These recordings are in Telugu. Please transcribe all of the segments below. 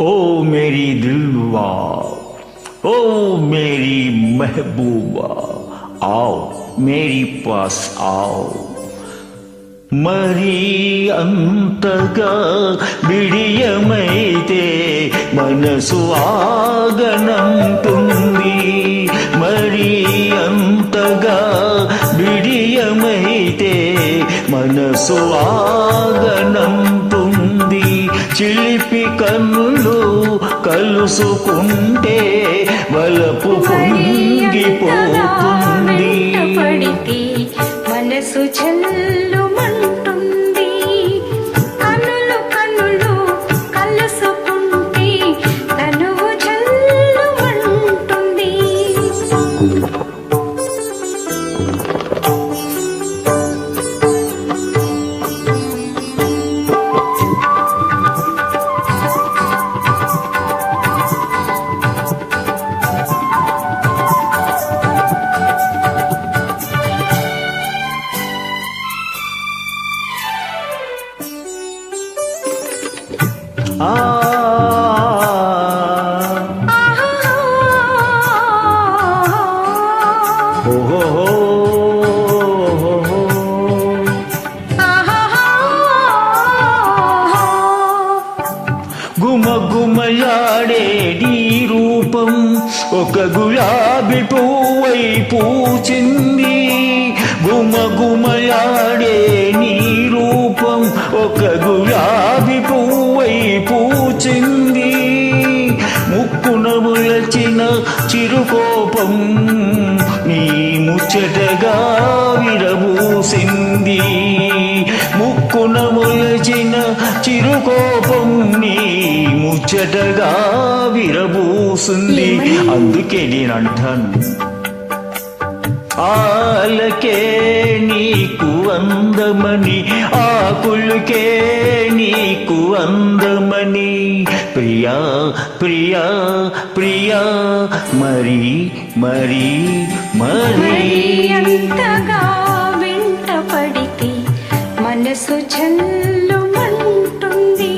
ओ मेरी दिलवा, ओ मेरी महबूबा, आओ मेरी पास आओ. మరీ అంతగా బిడియమైతే మనసు ఆగనంటుంది. మరీ అంతగా బిడియమైతే మనసు ఆగనంటుంది. చిలిపి కన్నులు కలుసుకుంటే వలపు పొంగిపోతుంది. మనసు చల్లుమంటుంది. కనులు కనులు కలుసుకుంటే తనువు చల్లుమంటుంది. గుమగుమలాడే నీ రూపం ఒక గులాబీ పువ్వై పూచింది. గుమగుమలాడే నీ రూపం ఒక గులాబీ పువ్వై పూచింది. ముక్కున ములచిన చిరుకోపం నీ ముచ్చటగా విరబూసింది. ముక్కున ములచిన చిరుకోపం నీ ముచ్చటగా విరబూసింది. అందుకే నేనంటాను, ఆలకే నీకు అందమని, ఆకులకే నీకు అందమని. ప్రియా ప్రియా ప్రియా మరి మరి మరి అంతగా వెంట పడితే మనసు చల్లుమంటుంది.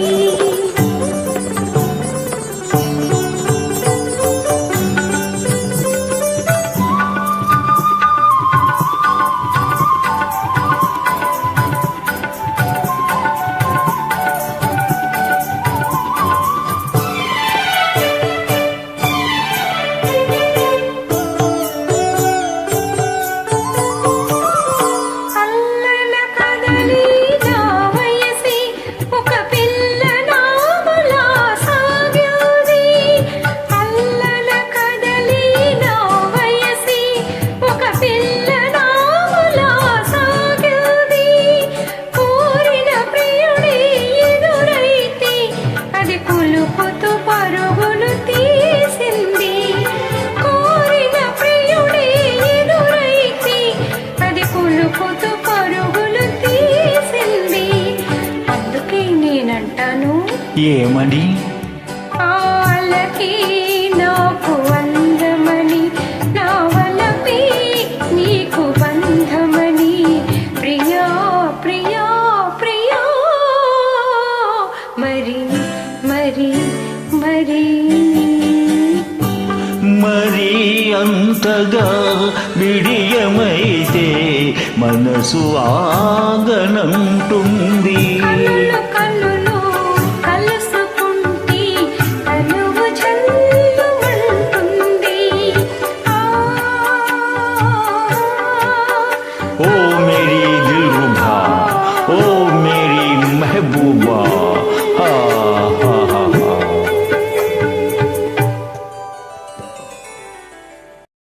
ఏమని? ఆలకి నాకు అందమని, నా వలపి నీకు బంధమని. ప్రియా ప్రియా ప్రియా మరి మరి మరి మరి అంతగా బిడియమైతే మనసు ఆగనంటుంది.